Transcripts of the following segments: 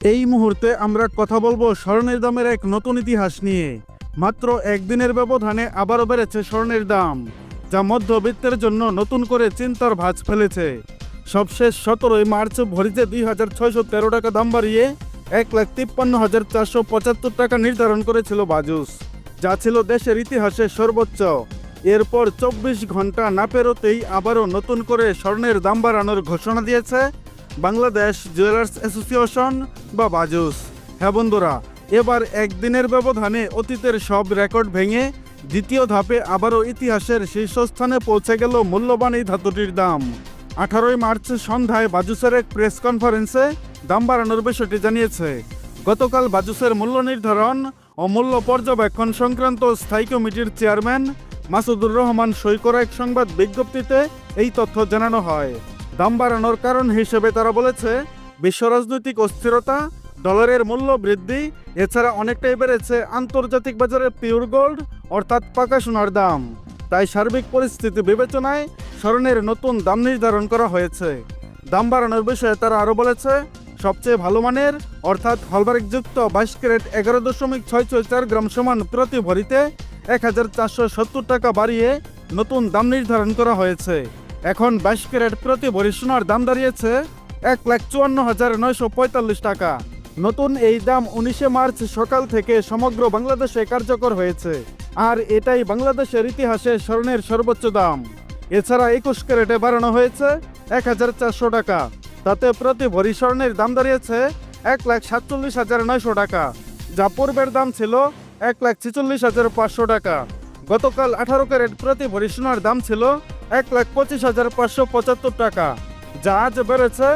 এই মুহূর্তে আমরা কথা বলবো স্বর্ণের দামের এক নতুন ইতিহাস নিয়ে। মাত্র একদিনের ব্যবধানে আবারও বেড়েছে স্বর্ণের দাম, যা মধ্যবিত্তের জন্য নতুন করে চিন্তার ভাঁজ ফেলেছে। সবশেষ 17 মার্চ ভরিতে 2613 টাকা দাম বাড়িয়ে 1,53,475 টাকা নির্ধারণ করেছিল বাজুস, যা ছিল দেশের ইতিহাসে সর্বোচ্চ। এরপর 24 ঘন্টা না পেরোতেই আবারও নতুন করে স্বর্ণের দাম বাড়ানোর ঘোষণা দিয়েছে বাংলাদেশ জুয়েলার্স অ্যাসোসিয়েশন বা বাজুস। হ্যাঁ বন্ধুরা, এবার একদিনের ব্যবধানে অতীতের সব রেকর্ড ভেঙে দ্বিতীয় ধাপে আবারও ইতিহাসের শীর্ষস্থানে পৌঁছে গেল মূল্যবান এই ধাতুটির দাম। 18 মার্চ সন্ধ্যায় বাজুসের এক প্রেস কনফারেন্সে দাম বাড়ানোর বিষয়টি জানিয়েছে। গতকাল বাজুসের মূল্য নির্ধারণ ও মূল্য পর্যবেক্ষণ সংক্রান্ত স্থায়ী কমিটির চেয়ারম্যান মাসুদুর রহমান সই করা এক সংবাদ বিজ্ঞপ্তিতে এই তথ্য জানানো হয়। দাম বাড়ানোর কারণ হিসেবে তারা বলেছে, বিশ্ব রাজনৈতিক অস্থিরতা, ডলারের মূল্য বৃদ্ধি, এছাড়া অনেকটাই বেড়েছে আন্তর্জাতিক বাজারে পিওর গোল্ড অর্থাৎ পাকা সোনার দাম। তাই সার্বিক পরিস্থিতি বিবেচনায় স্বর্ণের নতুন দাম নির্ধারণ করা হয়েছে। দাম বাড়ানোর বিষয়ে তারা আরও বলেছে, সবচেয়ে ভালো মানের অর্থাৎ হলমার্কযুক্ত 22 ক্যারেট 11.664 গ্রাম সমান প্রতি ভরিতে 1,470 টাকা বাড়িয়ে নতুন দাম নির্ধারণ করা হয়েছে। এখন 22 ক্যারেট প্রতি ভরি সোনার দাম দাঁড়িয়েছে 1,54,945 টাকা। নতুন এই দাম 19 মার্চ সকাল থেকে সমগ্র বাংলাদেশে কার্যকর হয়েছে, আর এটাই বাংলাদেশের ইতিহাসে স্বর্ণের সর্বোচ্চ দাম। এছাড়া 21 ক্যারেটে বাড়ানো হয়েছে 1,400 টাকা, তাতে প্রতি ভরি স্বর্ণের দাম দাঁড়িয়েছে 1,47,900 টাকা, যা পূর্বের দাম ছিল 1,46,500 টাকা। গতকাল 18 ক্যারেট প্রতি ভরি সোনার দাম ছিল 1,25,575 টাকা, যা আজ বেড়েছে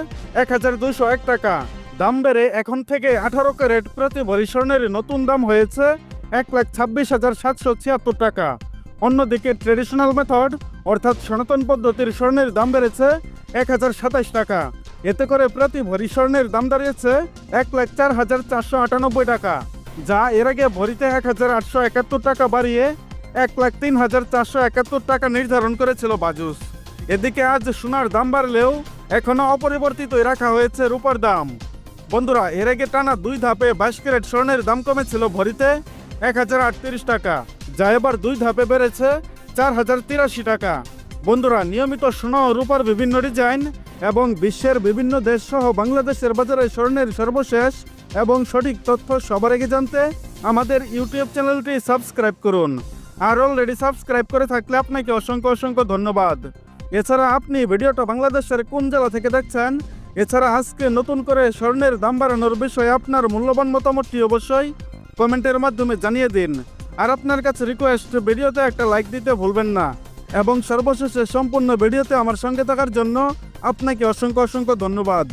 1,201 টাকা। দাম বেড়ে এখন থেকে 18 ক্যারেট প্রতি ভরি স্বর্ণের নতুন দাম হয়েছে 1,26,776 টাকা। অন্যদিকে ট্রেডিশনাল মেথড অর্থাৎ সনাতন পদ্ধতির স্বর্ণের দাম বেড়েছে 1,027 টাকা। এতে করে প্রতি ভরি স্বর্ণের দাম দাঁড়িয়েছে 1,04,498 টাকা, যা এর আগে ভরিতে 1,871 টাকা বাড়িয়ে 1,03,471 টাকা নির্ধারণ করেছিল বাজুস। এদিকে আজ সোনার দাম বাড়লেও এখনও অপরিবর্তিতই রাখা হয়েছে রূপার দাম। বন্ধুরা, এর আগে টানা 2 ধাপে 22 ক্যারেট স্বর্ণের দাম কমেছিল ভরিতে 1,038 টাকা, যা এবার 2 ধাপে বেড়েছে 4,083 টাকা। বন্ধুরা, নিয়মিত সোনা ও রূপার বিভিন্ন ডিজাইন এবং বিশ্বের বিভিন্ন দেশ সহ বাংলাদেশের বাজারে স্বর্ণের সর্বশেষ এবং সঠিক তথ্য সবার আগে জানতে আমাদের ইউটিউব চ্যানেলটি সাবস্ক্রাইব করুন। আর অলরেডি সাবস্ক্রাইব করে থাকলে আপনাকে অসংখ্য অসংখ্য ধন্যবাদ। এছাড়া আপনি ভিডিওটা বাংলাদেশের কোন জেলা থেকে দেখছেন, এছাড়া আজকে নতুন করে স্বর্ণের দাম বাড়ানোর বিষয়ে আপনার মূল্যবান মতামতটি অবশ্যই কমেন্টের মাধ্যমে জানিয়ে দিন। আর আপনার কাছে রিকোয়েস্ট, ভিডিওতে একটা লাইক দিতে ভুলবেন না। এবং সর্বশেষে সম্পূর্ণ ভিডিওতে আমার সঙ্গে থাকার জন্য আপনাকে অসংখ্য অসংখ্য ধন্যবাদ।